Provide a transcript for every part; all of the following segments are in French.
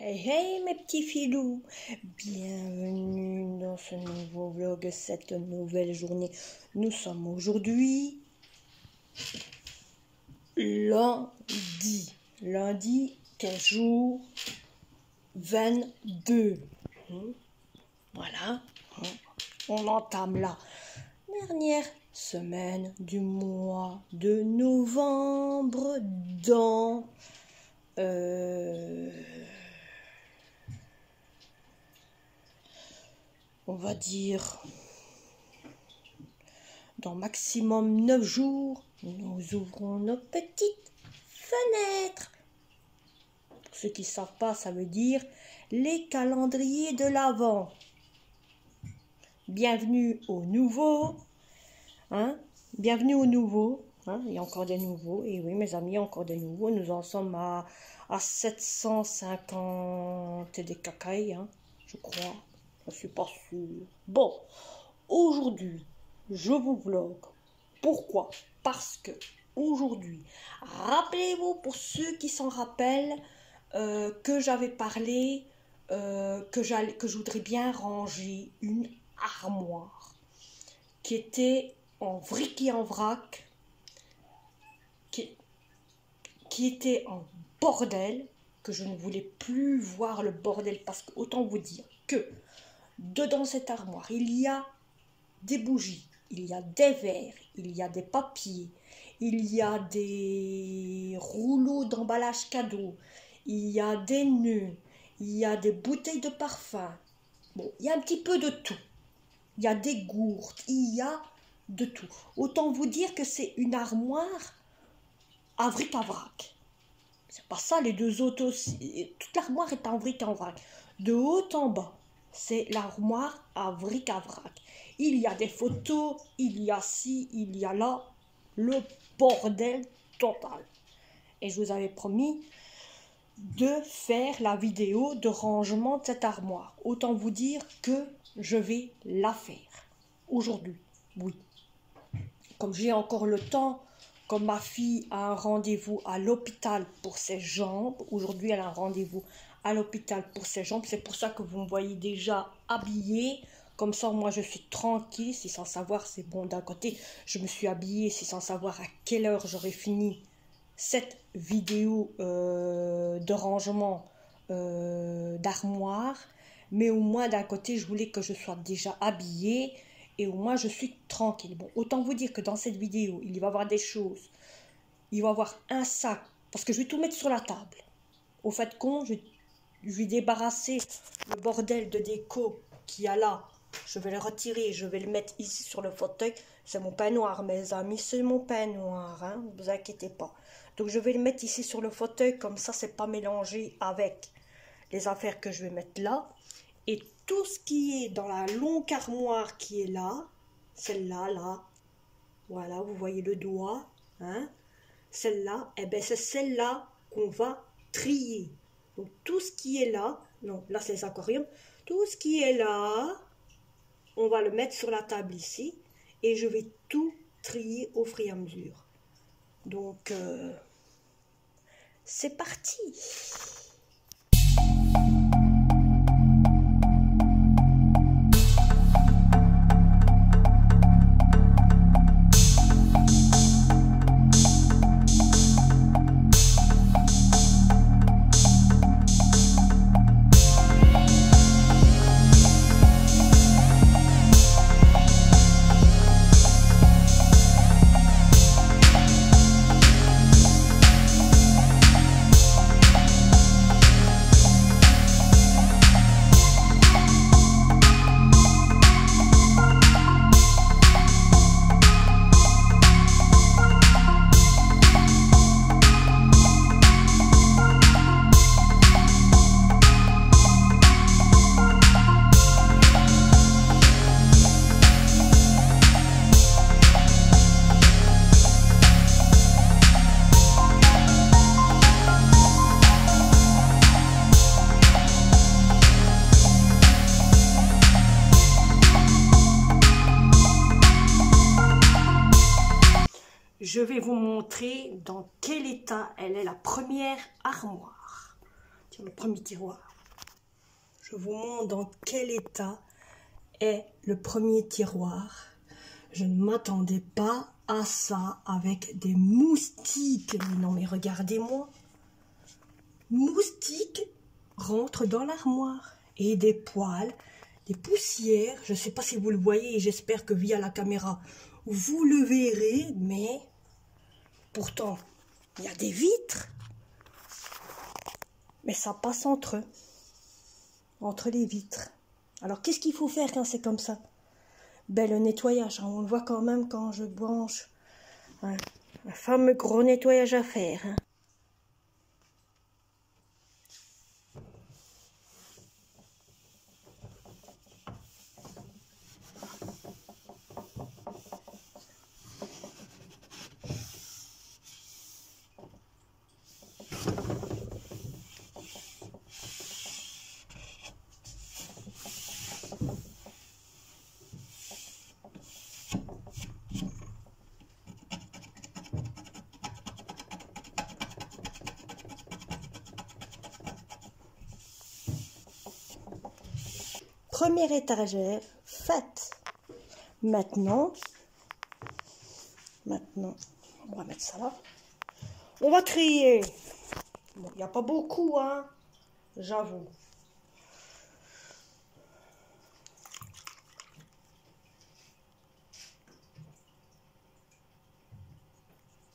Hey hey mes petits filous, bienvenue dans ce nouveau vlog, cette nouvelle journée. Nous sommes aujourd'hui lundi, quel jour? 22. Voilà, on entame la dernière semaine du mois de novembre dans on va dire dans maximum 9 jours, nous ouvrons nos petites fenêtres. Pour ceux qui ne savent pas, ça veut dire les calendriers de l'Avent. Bienvenue au nouveau. Bienvenue au nouveau. Il y a encore des nouveaux. Et oui, mes amis, il y a encore des nouveaux. Nous en sommes à 750 et des cacailles, je crois. Je ne suis pas sûre. Bon, aujourd'hui, je vous vlog. Pourquoi? Parce que aujourd'hui, rappelez-vous, pour ceux qui s'en rappellent, que j'avais parlé, que je voudrais bien ranger une armoire qui était en vric et en vrac, qui était en bordel, que je ne voulais plus voir le bordel, parce que autant vous dire que dedans cette armoire, il y a des bougies, il y a des verres, il y a des papiers, il y a des rouleaux d'emballage cadeau, il y a des nœuds, il y a des bouteilles de parfum. Bon, il y a un petit peu de tout. Il y a des gourdes, il y a de tout. Autant vous dire que c'est une armoire à vric-à-vrac. C'est pas ça, les deux autres aussi. Toute l'armoire est en vric en vrac. De haut en bas, c'est l'armoire à vric-à-vrac. Il y a des photos, il y a ci, il y a là, le bordel total. Et je vous avais promis de faire la vidéo de rangement de cette armoire. Autant vous dire que je vais la faire aujourd'hui. Oui. Comme j'ai encore le temps, comme ma fille a un rendez-vous à l'hôpital pour ses jambes. Aujourd'hui, elle a un rendez-vous à l'hôpital pour ses jambes. C'est pour ça que vous me voyez déjà habillée. Comme ça, moi, je suis tranquille. C'est sans savoir, c'est bon. D'un côté, je me suis habillée. C'est sans savoir à quelle heure j'aurai fini cette vidéo de rangement d'armoire. Mais au moins, d'un côté, je voulais que je sois déjà habillée. Et au moins, je suis tranquille. Bon, autant vous dire que dans cette vidéo, il va y avoir des choses. Il va y avoir un sac. Parce que je vais tout mettre sur la table. Au fait, je vais débarrasser le bordel de déco qu'il y a là. Je vais le retirer. Je vais le mettre ici sur le fauteuil. C'est mon pain noir, mes amis. C'est mon pain noir. Ne vous inquiétez pas. Donc, je vais le mettre ici sur le fauteuil. Comme ça, c'est pas mélangé avec les affaires que je vais mettre là. Et tout ce qui est dans la longue armoire qui est là, celle-là, là, voilà, vous voyez le doigt, celle-là, c'est celle-là qu'on va trier. Donc tout ce qui est là, non, là c'est les aquariums, tout ce qui est là, on va le mettre sur la table ici, et je vais tout trier au fur et à mesure. Donc, c'est parti! Je vais vous montrer dans quel état elle est la première armoire. Tiens, le premier tiroir. je vous montre dans quel état est le premier tiroir. Je ne m'attendais pas à ça avec des moustiques. Mais non, mais regardez-moi. Moustiques rentrent dans l'armoire. Et des poils, des poussières. Je ne sais pas si vous le voyez et j'espère que via la caméra, vous le verrez. Mais pourtant, il y a des vitres. Mais ça passe entre eux. Entre les vitres. Alors, qu'est-ce qu'il faut faire quand c'est comme ça? Ben, le nettoyage, hein, on le voit quand même quand je branche. Hein, un fameux gros nettoyage à faire. Hein. Première étagère faite. Maintenant, on va mettre ça là. On va trier. Bon, il n'y a pas beaucoup, hein, j'avoue.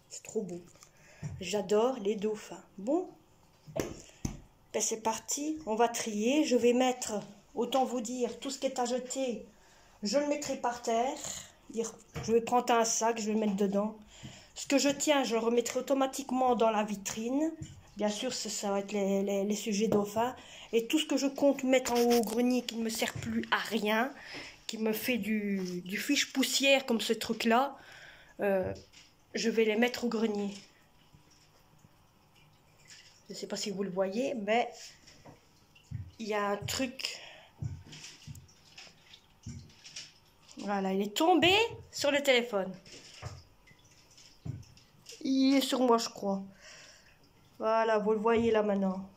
C'est trop beau. J'adore les dauphins. Bon, ben c'est parti. On va trier. Je vais mettre... Autant vous dire, tout ce qui est à jeter, je le mettrai par terre. Je vais prendre un sac, je vais le mettre dedans. Ce que je tiens, je le remettrai automatiquement dans la vitrine. Bien sûr, ça va être les sujets dauphins. Et tout ce que je compte mettre en haut au grenier qui ne me sert plus à rien, qui me fait du fiche poussière comme ce truc-là, je vais les mettre au grenier. Je ne sais pas si vous le voyez, mais il y a un truc... Voilà, il est tombé sur le téléphone. Il est sur moi, je crois. Voilà, vous le voyez là maintenant.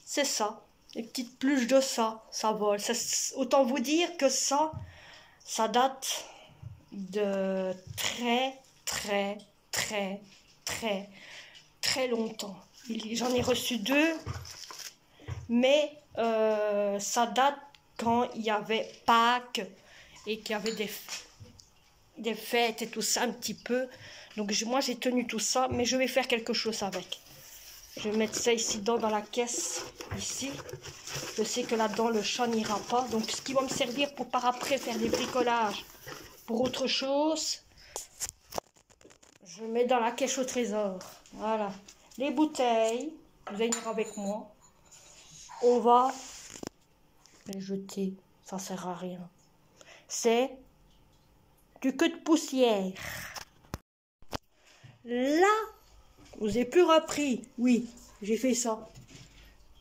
C'est ça. Les petites pluches de ça vole. Autant vous dire que ça date de très longtemps. J'en ai reçu 2, mais ça date quand il y avait Pâques et qu'il y avait des fêtes et tout ça un petit peu. Donc moi j'ai tenu tout ça, mais je vais faire quelque chose avec. Je vais mettre ça ici dans la caisse, ici. Je sais que là-dedans le chat n'ira pas. Donc ce qui va me servir pour par après faire des bricolages pour autre chose, je mets dans la caisse au trésor. Voilà. Les bouteilles, vous allez venir avec moi. On va les jeter, ça ne sert à rien. C'est du queue de poussière. Là, vous avez plus repris. Oui, j'ai fait ça.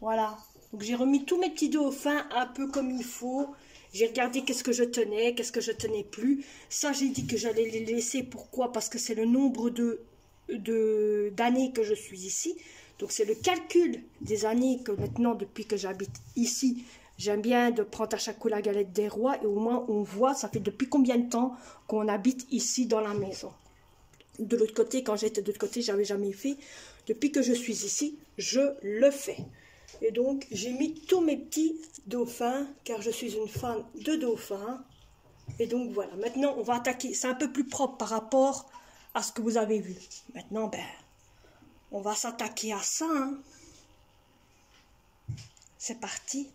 Voilà. Donc j'ai remis tous mes petits dauphins un peu comme il faut. J'ai regardé qu'est-ce que je tenais, qu'est-ce que je tenais plus. Ça, j'ai dit que j'allais les laisser. Pourquoi? Parce que c'est le nombre d'années que je suis ici. Donc c'est le calcul des années que maintenant, depuis que j'habite ici, j'aime bien de prendre à chaque coup la galette des rois et au moins on voit, ça fait depuis combien de temps qu'on habite ici dans la maison. De l'autre côté, quand j'étais de l'autre côté, j'avais jamais fait. Depuis que je suis ici, je le fais. Et donc j'ai mis tous mes petits dauphins, car je suis une fan de dauphins. Et donc voilà, maintenant on va attaquer. C'est un peu plus propre par rapport à ce que vous avez vu. Maintenant, ben... on va s'attaquer à ça. Hein. C'est parti.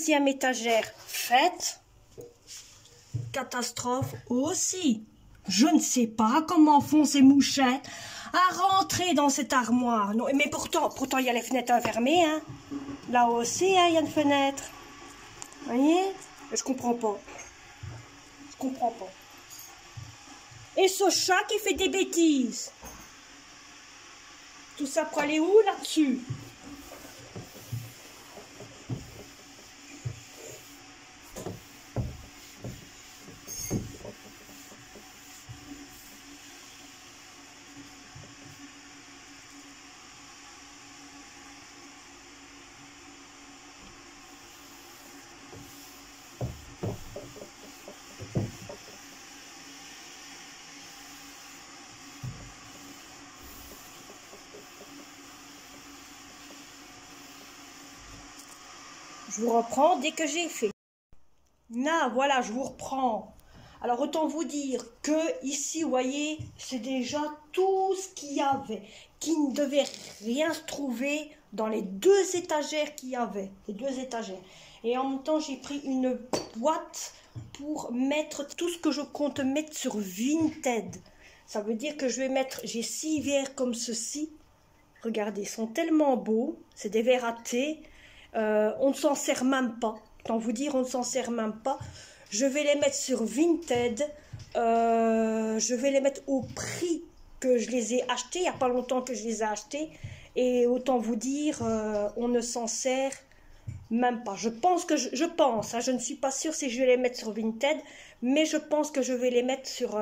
deuxième étagère faite. Catastrophe aussi. Je ne sais pas comment font ces mouchettes à rentrer dans cette armoire. Non, mais pourtant il y a les fenêtres fermées. Hein. Là aussi, hein, il y a une fenêtre. Vous voyez? Je comprends pas. Je comprends pas. Et ce chat qui fait des bêtises. Tout ça pour aller où là-dessus? Je vous reprends dès que j'ai fait. Là, voilà, je vous reprends. Alors, autant vous dire que ici, vous voyez, c'est déjà tout ce qu'il y avait, qui ne devait rien se trouver dans les deux étagères qu'il y avait, les deux étagères. Et en même temps, j'ai pris une boîte pour mettre tout ce que je compte mettre sur Vinted. Ça veut dire que je vais mettre, j'ai 6 verres comme ceci. Regardez, ils sont tellement beaux, c'est des verres à thé. On ne s'en sert même pas. Tant vous dire, on ne s'en sert même pas. Je vais les mettre sur Vinted. Je vais les mettre au prix que je les ai achetés. Il n'y a pas longtemps que je les ai achetés. Et autant vous dire, on ne s'en sert même pas. Je pense que je pense. Hein, je ne suis pas sûre si je vais les mettre sur Vinted. Mais je pense que je vais les mettre sur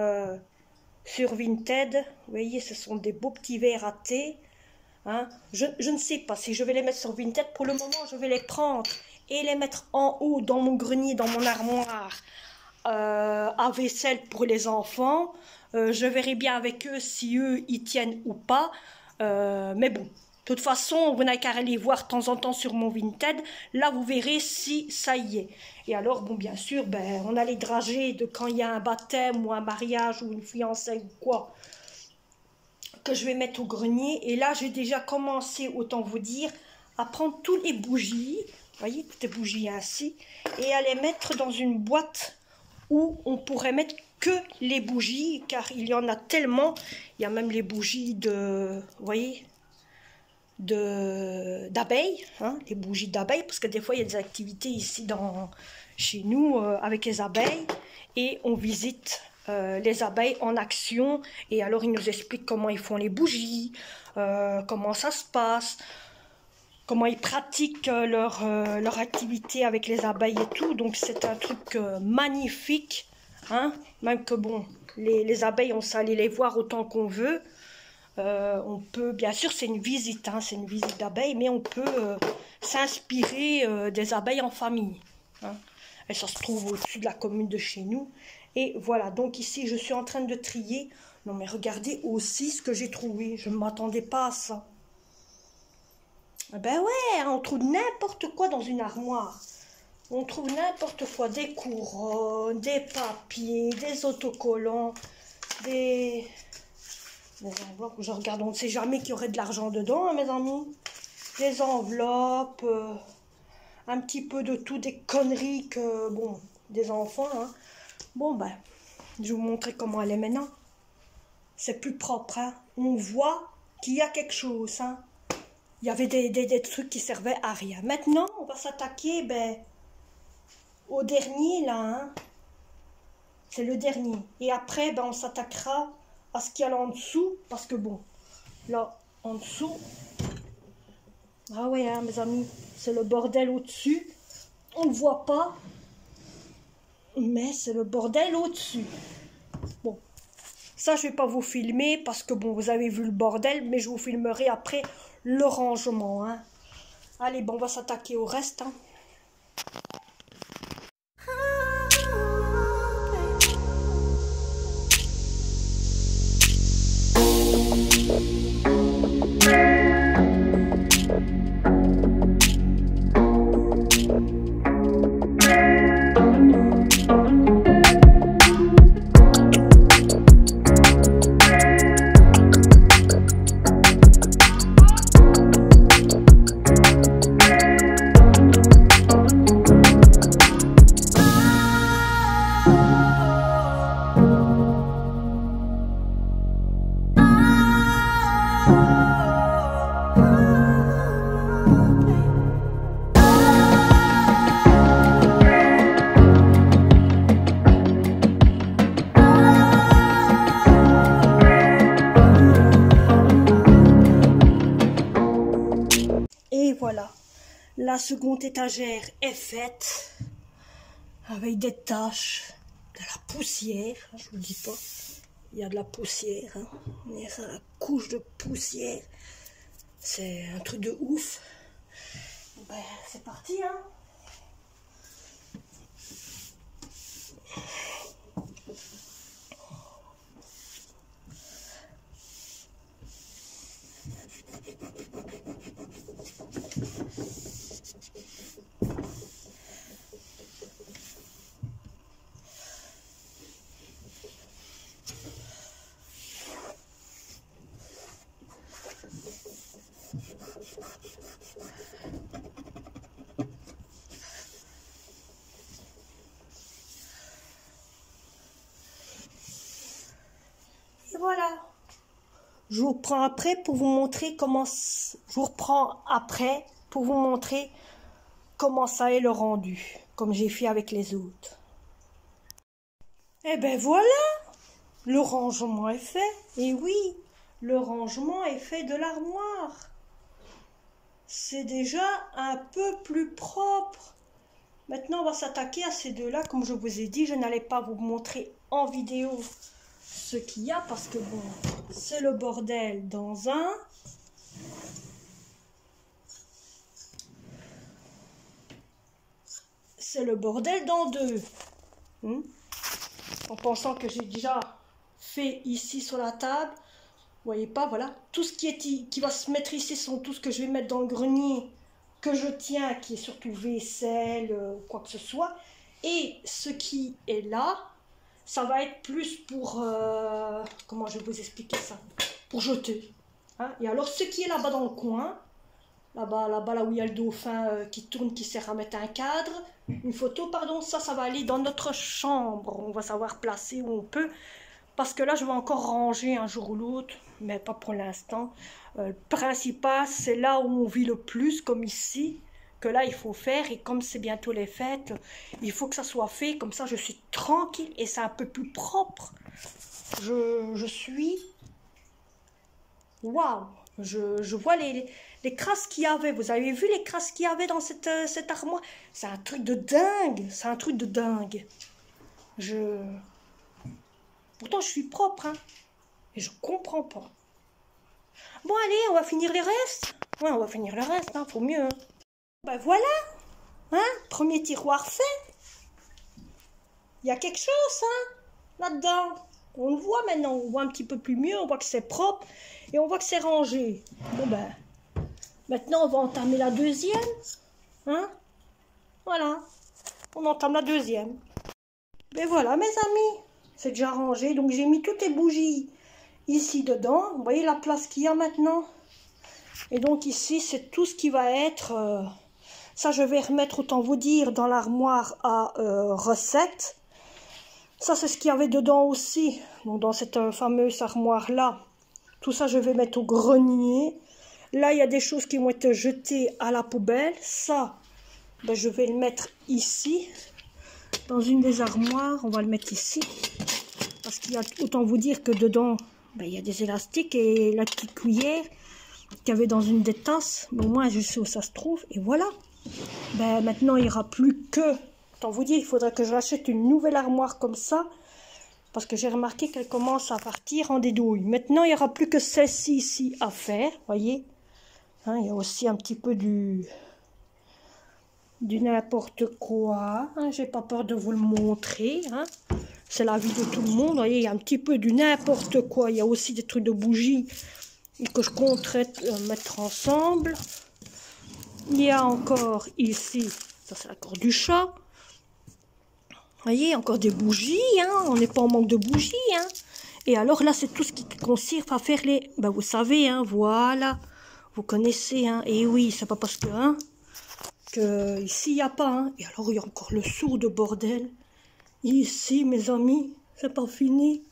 Vinted. Vous voyez, ce sont des beaux petits verres à thé. Hein, je ne sais pas si je vais les mettre sur Vinted. Pour le moment, je vais les prendre et les mettre en haut dans mon grenier, dans mon armoire à vaisselle pour les enfants. Je verrai bien avec eux si eux y tiennent ou pas. Mais bon, de toute façon, vous n'avez qu'à aller voir de temps en temps sur mon Vinted. Là, vous verrez si ça y est. Et alors, bon, bien sûr, ben, on a les dragées de quand il y a un baptême ou un mariage ou une fiançaille ou quoi, que je vais mettre au grenier. Et là, j'ai déjà commencé, autant vous dire, à prendre toutes les bougies, vous voyez, toutes les bougies ainsi, et à les mettre dans une boîte où on pourrait mettre que les bougies, car il y en a tellement. Il y a même les bougies de, vous voyez, d'abeilles, hein, les bougies d'abeilles, parce que des fois, il y a des activités ici chez nous avec les abeilles, et on visite les abeilles en action, et alors ils nous expliquent comment ils font les bougies, comment ça se passe, comment ils pratiquent leur activité avec les abeilles et tout. Donc c'est un truc magnifique, hein, même que bon, les abeilles, on sait aller les voir autant qu'on veut. On peut, bien sûr, c'est une visite, hein, c'est une visite d'abeilles, mais on peut s'inspirer des abeilles en famille, hein. Et ça se trouve au-dessus de la commune de chez nous. Et voilà, donc ici, je suis en train de trier. Non, mais regardez aussi ce que j'ai trouvé. Je ne m'attendais pas à ça. Ben ouais, on trouve n'importe quoi dans une armoire. On trouve n'importe quoi. Des couronnes, des papiers, des autocollants, des enveloppes. Je regarde, on ne sait jamais qu'il y aurait de l'argent dedans, hein, mes amis. Des enveloppes, un petit peu de tout, des conneries que, bon, des enfants, hein. Bon, ben, je vais vous montrer comment elle est maintenant. C'est plus propre, hein. On voit qu'il y a quelque chose, hein. Il y avait des trucs qui servaient à rien. Maintenant, on va s'attaquer, ben, au dernier, là, hein. C'est le dernier. Et après, ben, on s'attaquera à ce qu'il y a là en dessous. Parce que, bon, là, en dessous... Ah ouais, hein, mes amis, c'est le bordel au-dessus. On ne voit pas. Mais c'est le bordel au-dessus. Bon, ça, je ne vais pas vous filmer parce que, bon, vous avez vu le bordel, mais je vous filmerai après le rangement, hein. Allez, bon, on va s'attaquer au reste, hein. voilà. La seconde étagère est faite. Avec des taches, de la poussière. Je vous dis pas. Il y a de la poussière. Hein. Il y a ça, la couche de poussière. C'est un truc de ouf. Ben, c'est parti, hein. Et voilà. Je vous reprends après pour vous montrer comment. Je vous reprends après pour vous montrer comment ça est le rendu, comme j'ai fait avec les autres. Et ben voilà, le rangement est fait. Et oui, le rangement est fait de l'armoire. C'est déjà un peu plus propre. Maintenant, on va s'attaquer à ces deux-là. Comme je vous ai dit, je n'allais pas vous montrer en vidéo ce qu'il y a parce que bon, c'est le bordel dans un. C'est le bordel dans deux. En pensant que j'ai déjà fait ici sur la table. Vous voyez pas, voilà. Tout ce qui va se mettre ici sont tout ce que je vais mettre dans le grenier que je tiens, qui est surtout vaisselle, quoi que ce soit. Et ce qui est là, ça va être plus pour... comment je vais vous expliquer ça? Pour jeter. Hein? Et alors, ce qui est là-bas dans le coin, là-bas là où il y a le dauphin qui tourne, qui sert à mettre un cadre, une photo, pardon, ça va aller dans notre chambre. On va savoir placer où on peut. Parce que là, je vais encore ranger un jour ou l'autre, mais pas pour l'instant. Le principal, c'est là où on vit le plus, comme ici, que là, il faut faire. Et comme c'est bientôt les fêtes, il faut que ça soit fait. Comme ça, je suis tranquille et c'est un peu plus propre. Je suis... Waouh! Je vois les crasses qu'il y avait. Vous avez vu les crasses qu'il y avait dans cette armoire? C'est un truc de dingue. C'est un truc de dingue. Pourtant, je suis propre, hein. Et je comprends pas. Bon, allez, on va finir les restes. Ouais, on va finir le reste, hein, faut mieux. Hein. Ben voilà, hein, premier tiroir fait. Il y a quelque chose, hein, là-dedans. On le voit maintenant, on voit un petit peu plus mieux, on voit que c'est propre et on voit que c'est rangé. Bon ben, maintenant on va entamer la deuxième, hein. Voilà, on entame la deuxième. Ben voilà, mes amis, c'est déjà rangé. Donc j'ai mis toutes les bougies ici dedans. Vous voyez la place qu'il y a maintenant. Et donc ici, c'est tout ce qui va être... ça, je vais remettre, autant vous dire, dans l'armoire à recettes. Ça, c'est ce qu'il y avait dedans aussi. Donc dans cette fameuse armoire-là. Tout ça, je vais mettre au grenier. Là, il y a des choses qui vont être jetées à la poubelle. Ça, ben, je vais le mettre ici. Dans une des armoires. On va le mettre ici. Parce qu'il y a, autant vous dire que dedans, ben, il y a des élastiques et la petite cuillère qu'il y avait dans une des tasses. Au moins, je sais où ça se trouve. Et voilà. Ben, maintenant, il n'y aura plus que... Autant vous dire, il faudrait que je rachète une nouvelle armoire comme ça. Parce que j'ai remarqué qu'elle commence à partir en dédouille. Maintenant, il n'y aura plus que celle-ci ici à faire. Voyez, hein, il y a aussi un petit peu du n'importe quoi. Hein, j'ai pas peur de vous le montrer. Hein. C'est la vie de tout le monde. Vous voyez, il y a un petit peu du n'importe quoi. Il y a aussi des trucs de bougies que je compterais mettre ensemble. Il y a encore ici, ça c'est encore du chat. Vous voyez, encore des bougies, hein. On n'est pas en manque de bougies. Hein. Et alors là, c'est tout ce qui consiste à faire les... Ben, vous savez, hein, voilà. Vous connaissez, hein. Et oui, c'est pas parce que... Hein, que ici, il n'y a pas. Hein. Et alors, il y a encore le sourd de bordel. Ici, mes amis, c'est pas fini.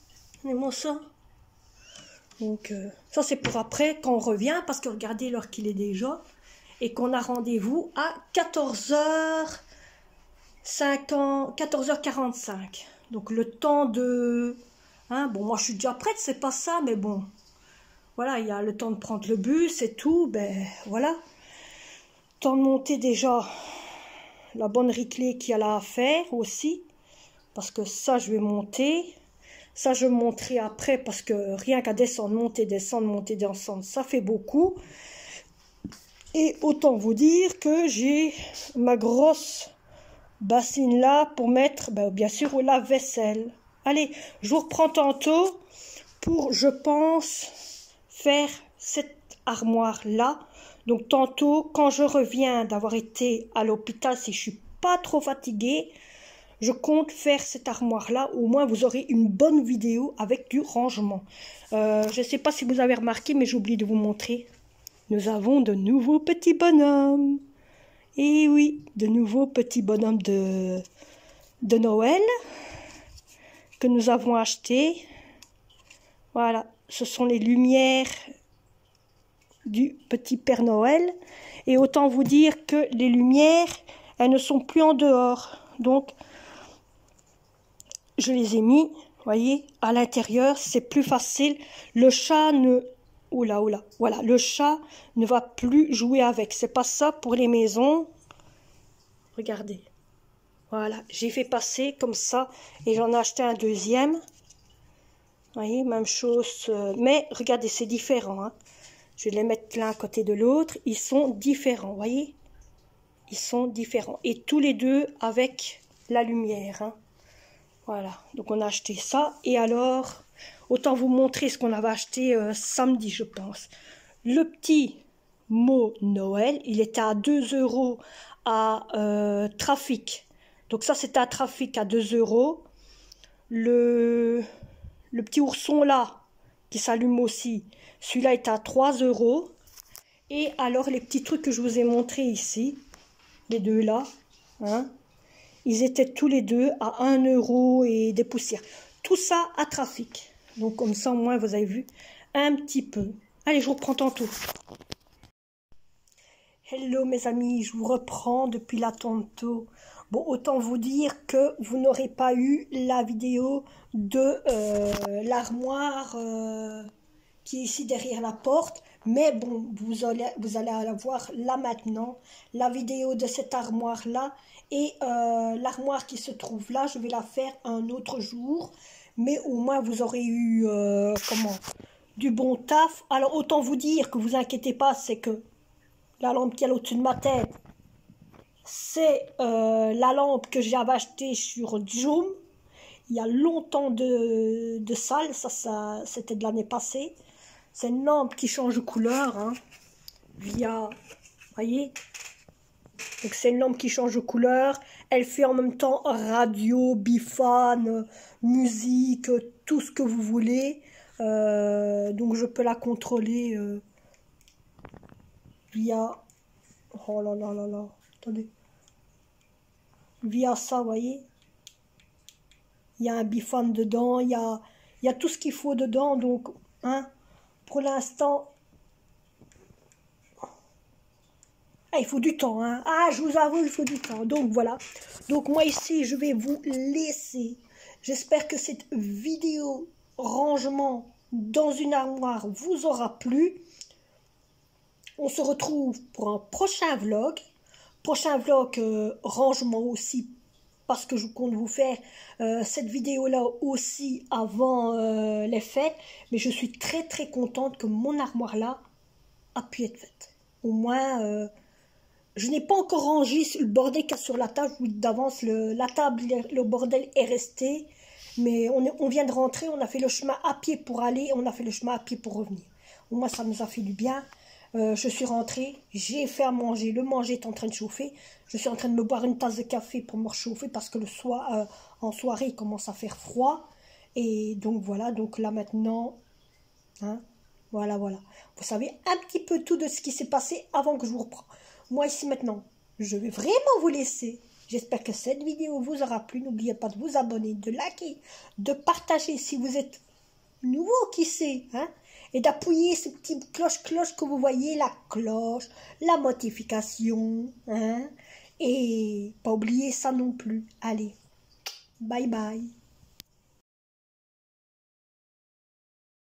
Regardez-moi ça. Donc, ça, c'est pour après, quand on revient. Parce que regardez l'heure qu'il est déjà. Et qu'on a rendez-vous à 14h45. Donc le temps de... Hein, bon, moi je suis déjà prête, c'est pas ça, mais bon. Voilà, il y a le temps de prendre le bus et tout, ben voilà. Temps de monter déjà la bonne riclée qu'il y a là à faire aussi. Parce que ça, je vais monter. Ça, je monterai après parce que rien qu'à descendre, monter, descendre, ça fait beaucoup. Et autant vous dire que j'ai ma grosse bassine là pour mettre, bien sûr, au lave-vaisselle. Allez, je vous reprends tantôt pour, je pense, faire cette armoire-là. Donc tantôt, quand je reviens d'avoir été à l'hôpital, si je suis pas trop fatiguée, je compte faire cette armoire-là. Au moins, vous aurez une bonne vidéo avec du rangement. Je ne sais pas si vous avez remarqué, mais j'oublie de vous montrer. Nous avons de nouveaux petits bonhommes. Et oui, de nouveaux petits bonhommes de Noël que nous avons achetés. Voilà, ce sont les lumières du petit Père Noël. Et autant vous dire que les lumières, elles ne sont plus en dehors. Donc, je les ai mis, voyez, à l'intérieur, c'est plus facile. Le chat ne... Oula, oula, voilà, le chat ne va plus jouer avec. C'est pas ça pour les maisons. Regardez. Voilà, j'ai fait passer comme ça et j'en ai acheté un deuxième. Voyez, même chose. Mais regardez, c'est différent. Hein. Je vais les mettre l'un à côté de l'autre. Ils sont différents, voyez. Ils sont différents. Et tous les deux avec la lumière. Hein. Voilà, donc on a acheté ça. Et alors, autant vous montrer ce qu'on avait acheté samedi, je pense. Le petit mot Noël, il était à 2 € à Trafic. Donc ça, c'était à Trafic à 2 €. Le petit ourson là, qui s'allume aussi, celui-là est à 3 €. Et alors, les petits trucs que je vous ai montrés ici, les deux là, hein, ils étaient tous les deux à 1 € et des poussières. Tout ça à Trafic. Donc comme ça, au moins, vous avez vu un petit peu. Allez, je vous reprends tantôt. Hello mes amis, je vous reprends depuis là tantôt. Bon, autant vous dire que vous n'aurez pas eu la vidéo de l'armoire qui est ici derrière la porte. Mais bon, vous allez la voir là maintenant. La vidéo de cette armoire-là et l'armoire qui se trouve là, je vais la faire un autre jour. Mais au moins, vous aurez eu du bon taf. Alors, autant vous dire que vous inquiétez pas, c'est que la lampe qui est au-dessus de ma tête, c'est la lampe que j'avais achetée sur Joom. Il y a longtemps de ça c'était de l'année passée. C'est une lampe qui change de couleur, hein, via, voyez. Donc c'est une lampe qui change de couleur. Elle fait en même temps radio, bifane, musique, tout ce que vous voulez. Donc je peux la contrôler via... Oh là là là là, attendez. Via ça, voyez. Il y a un bifane dedans, il y a tout ce qu'il faut dedans. Donc, hein, pour l'instant... Ah, il faut du temps, hein. Ah, je vous avoue, il faut du temps. Donc, voilà. Donc, moi, ici, je vais vous laisser. J'espère que cette vidéo rangement dans une armoire vous aura plu. On se retrouve pour un prochain vlog. Prochain vlog rangement aussi, parce que je compte vous faire cette vidéo-là aussi avant les fêtes. Mais je suis très, très contente que mon armoire-là a pu être faite. Au moins... je n'ai pas encore rangé le bordel qu'il y a sur la table. D'avance, la table, le bordel est resté. Mais on vient de rentrer, on a fait le chemin à pied pour aller, on a fait le chemin à pied pour revenir. Au moins, ça nous a fait du bien. Je suis rentrée, j'ai fait à manger. Le manger est en train de chauffer. Je suis en train de me boire une tasse de café pour me réchauffer parce que le soir, en soirée, il commence à faire froid. Et donc, voilà. Donc là, maintenant, hein, voilà, voilà. Vous savez un petit peu tout de ce qui s'est passé avant que je vous reprends. Moi, ici, maintenant, je vais vraiment vous laisser. J'espère que cette vidéo vous aura plu. N'oubliez pas de vous abonner, de liker, de partager si vous êtes nouveau, qui sait, hein, et d'appuyer ce petit cloche que vous voyez, la cloche, la notification, hein, et pas oublier ça non plus. Allez, bye bye.